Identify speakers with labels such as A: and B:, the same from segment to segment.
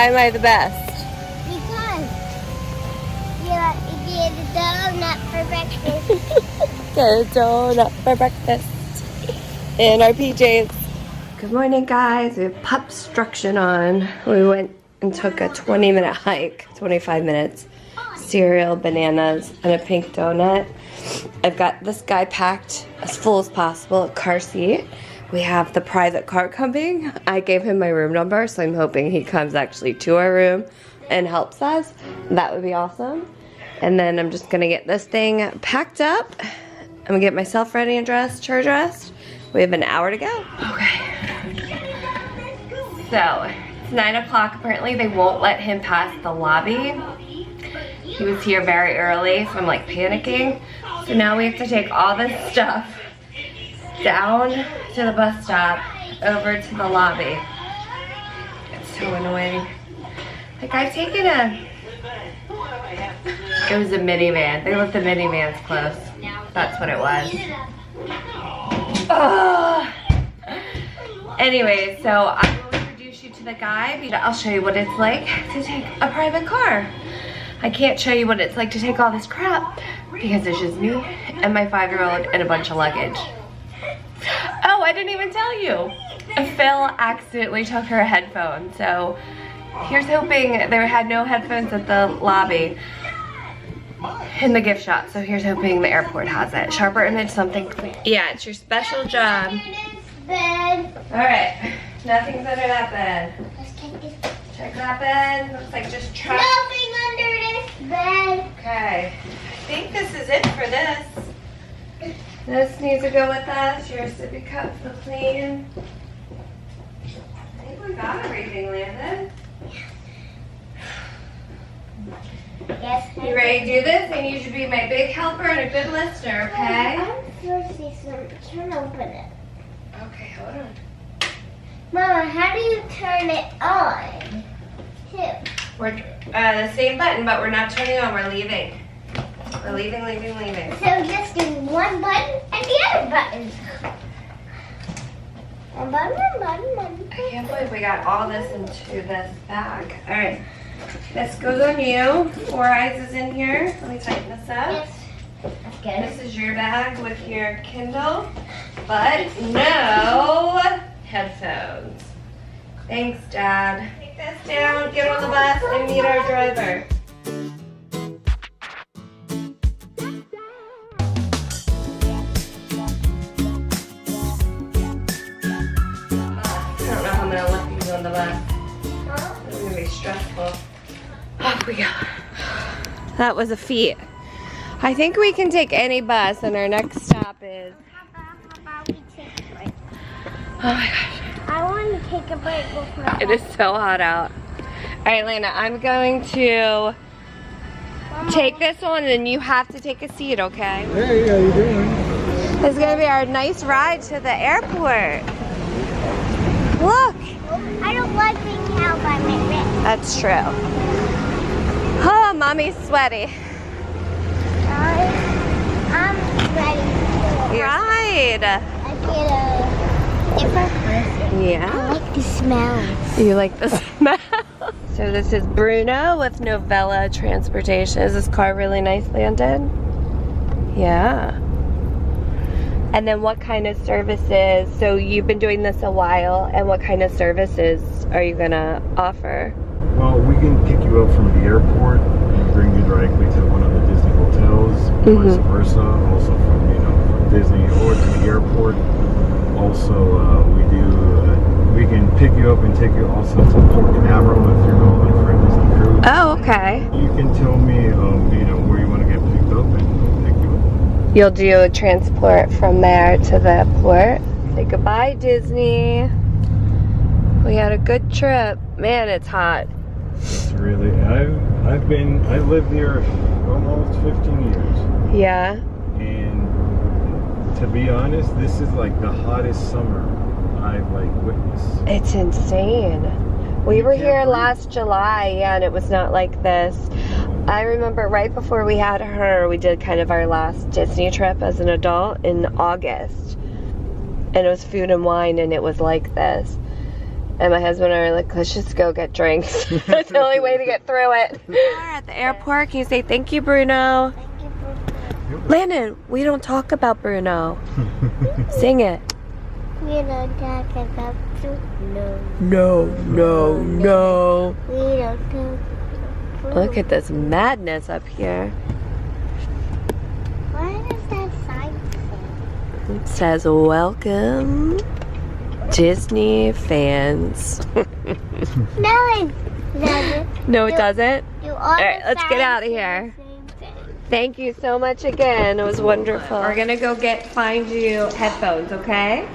A: Why am I the best?
B: Because you get a donut for breakfast.
A: Get a donut for breakfast. In our PJs. Good morning, guys. We have pupstruction on. We went and took a 20-minute hike, 25 minutes. Cereal, bananas, and a pink donut. I've got this guy packed as full as possible, a car seat. We have the private car coming. I gave him my room number, so I'm hoping he comes actually to our room and helps us. That would be awesome. And then I'm just gonna get this thing packed up. I'm gonna get myself ready and dressed, her dressed. We have an hour to go. Okay. So, it's 9 o'clock. Apparently they won't let him pass the lobby. He was here very early, so I'm like panicking. So now we have to take all this stuff down to the bus stop, over to the lobby. It's so annoying. Like I've taken it was a minivan. They left the minivans close. That's what it was. Ugh. Anyway, so I will introduce you to the guy. I'll show you what it's like to take a private car. I can't show you what it's like to take all this crap because it's just me and my 5-year-old and a bunch of luggage. Oh, I didn't even tell you. Phil accidentally took her headphones, so here's hoping there had no headphones at the lobby in the gift shop, so here's hoping the airport has it. Sharper image, something. Yeah, it's your special job. Alright, nothing's under that bed. Check that bed. Looks like just trash.
B: Nothing under this bed.
A: Okay. I think this is it for this. This needs to go with us. Your sippy cup for clean. I think we got everything, Landon.
B: Yes.
A: You ready to do this? I need you to be my big helper and a good listener, okay?
B: I'm thirsty, so can open it.
A: Okay, hold on.
B: Mama, how do you turn it on?
A: We're the same button, but we're not turning on. We're leaving. We're leaving.
B: So just do one button and the other button. One button.
A: I can't believe we got all this into this bag. All right, this goes on you. 4 Eyes is in here. Let me tighten this up.
B: Yes. That's good.
A: This is your bag with your Kindle, but no headphones. Thanks, Dad. Take this down, get on the bus, and meet our driver. I don't know how I'm gonna let these on the bus. It's gonna be stressful. Off we go. That was a feat. I think we can take any bus, and our next stop is.
B: How about we take a break?
A: Oh my gosh.
B: I want to take a break with my
A: It is so hot out. All right, Lana, I'm going to take this one, and you have to take a seat, okay?
C: Hey, how you doing?
A: This is gonna be our nice ride to the airport. Look,
B: I don't like being held by my wrist.
A: that's true. Oh, mommy's sweaty.
B: I'm ready to
A: Ride.
B: I get a different person. I
A: Yeah.
B: like the smells.
A: You like the smell? So this is Bruno with Novella Transportation. Is this car really nice, Landon? Yeah. And then what kind of services? So you've been doing this a while, and what kind of services are you gonna offer?
C: Well, we can pick you up from the airport and bring you directly to one of the Disney hotels, vice versa. Also from from Disney or to the airport. Also, we can pick you up and take you also to Port Canaveral if you're going for a Disney cruise.
A: Oh, okay.
C: You can tell me, where you want to get picked up, and we'll pick you up.
A: You'll do a transport from there to the port. Say goodbye, Disney. We had a good trip. Man, it's hot.
C: It's really. I've lived here almost 15 years.
A: Yeah.
C: And to be honest, this is like the hottest summer I've witnessed.
A: It's insane. We were here last July, yeah, and it was not like this. I remember right before we had her, we did kind of our last Disney trip as an adult in August. And it was food and wine, and it was like this. And my husband and I are like, let's just go get drinks. That's the only way to get through it. We're at the airport. Can you say thank you, Bruno?
B: Thank you, Bruno.
A: Landon, we don't talk about Bruno. Sing it.
B: We don't talk about Bruno.
A: No, no, no.
B: We don't talk about Bruno.
A: Look at this madness up here.
B: What does that sign say?
A: It says, welcome, Disney fans.
B: No, it doesn't.
A: No, it doesn't?
B: All
A: right, let's get out of here. Thank you so much again. It was wonderful. We're gonna go find you headphones, okay?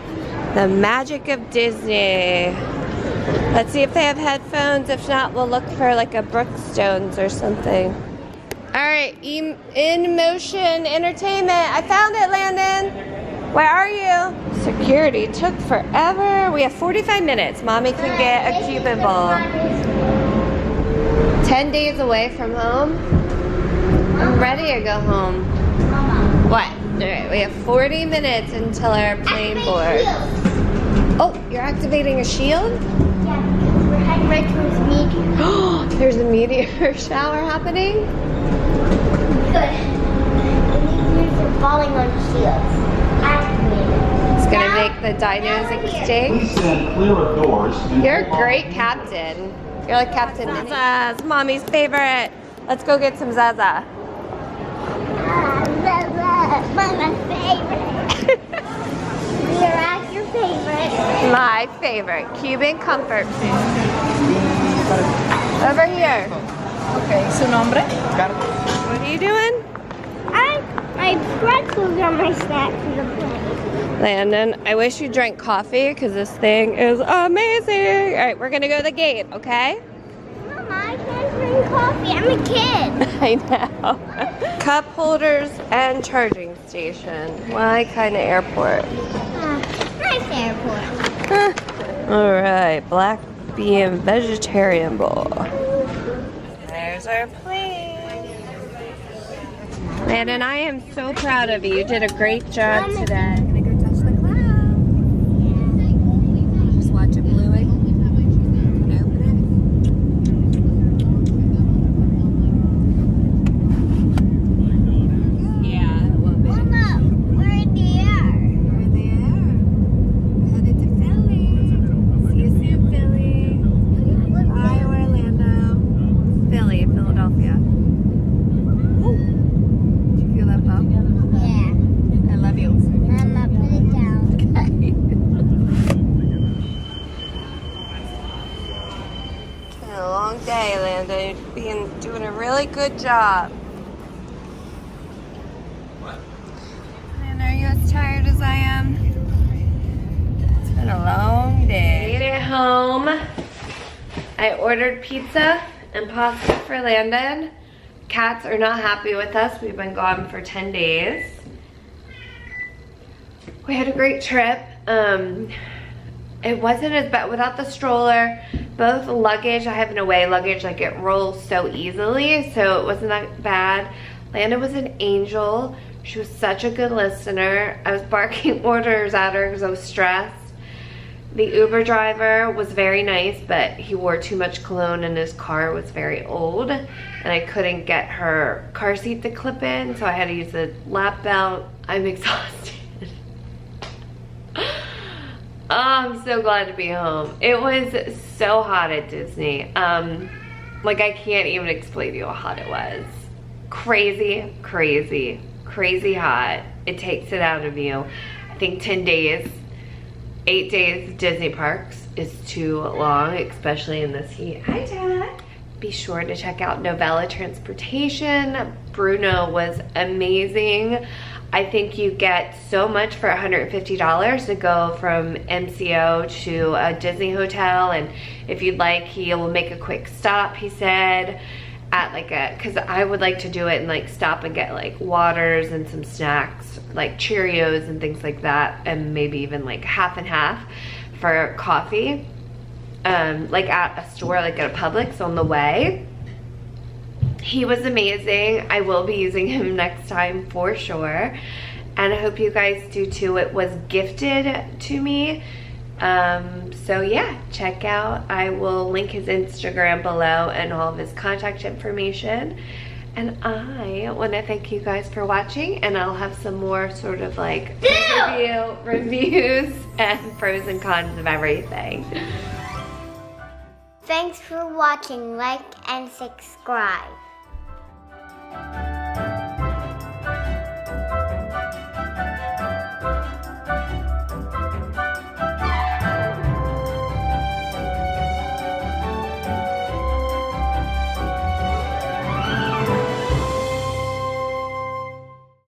A: The magic of Disney. Let's see if they have headphones. If not, we'll look for like a Brookstones or something. All right, In Motion Entertainment. I found it, Landon. Where are you? Security took forever. We have 45 minutes. Mommy can get a Cuban bowl. 10 days away from home. I'm ready to go home. What? All right, we have 40 minutes until our plane board. Oh, you're activating a shield?
B: Yeah, because we're heading right towards a meteor.
A: There's a meteor shower happening?
B: Good. The meteors are falling on shields. Activated.
A: It's gonna make the dinos extinct.
D: Please stand clear of doors.
A: You're a great captain. You're like Captain Zaza's mommy's favorite. Let's go get some Zaza.
B: My favorite. You're at your favorite.
A: My favorite Cuban comfort food. Over here.
E: Okay, ¿su nombre?
A: What are you doing?
B: My pretzels are my snack for the plane.
A: Landon, I wish you drank coffee because this thing is amazing. All right, we're gonna go to the gate, okay?
B: Mama, I can't drink coffee. I'm a kid.
A: I know. Cup holders and charging station. My kind of airport.
B: Nice airport.
A: All right, black bean vegetarian bowl. There's our plane. Landon, I am so proud of you. You did a great job today.
E: Gonna go touch the cloud. Just watch it bluing. Open it. Yeah, a little bit.
B: Mama, we're in the air.
E: We're in the air. Headed to Philly. See you soon, Philly. Bye, Orlando. Philly, Philadelphia. Did you feel that bump?
B: Yeah.
E: I love you.
B: Mama, put it down.
A: It's been a long day, Landon. You're doing a really good job. And are you as tired as I am? It's been a long day. Made it home. I ordered pizza and pasta for Landon. Cats are not happy with us. We've been gone for 10 days. We had a great trip. It wasn't as bad without the stroller. Both luggage, I have an away luggage, like it rolls so easily, so it wasn't that bad. Landon was an angel. She was such a good listener. I was barking orders at her because I was stressed. The Uber driver was very nice, but he wore too much cologne and his car was very old, and I couldn't get her car seat to clip in, so I had to use a lap belt. I'm exhausted. Oh, I'm so glad to be home. It was so hot at Disney. Like I can't even explain to you how hot it was. Crazy, crazy, crazy hot. It takes it out of you. I think 10 days, 8 days of Disney parks is too long, especially in this heat. Hi, Dad. Be sure to check out Novella Transportation. Bruno was amazing. I think you get so much for $150 to go from MCO to a Disney hotel, and if you'd like, he will make a quick stop, he said, at like a, because I would like to do it and like stop and get like waters and some snacks, like Cheerios and things like that, and maybe even like half and half for coffee, like at a store, like at a Publix on the way. He was amazing. I will be using him next time for sure, and I hope you guys do too. It was gifted to me. So yeah, check out, I will link his Instagram below and all of his contact information. And I want to thank you guys for watching, and I'll have some more sort of like reviews and pros and cons of everything.
B: Thanks for watching. Like and subscribe.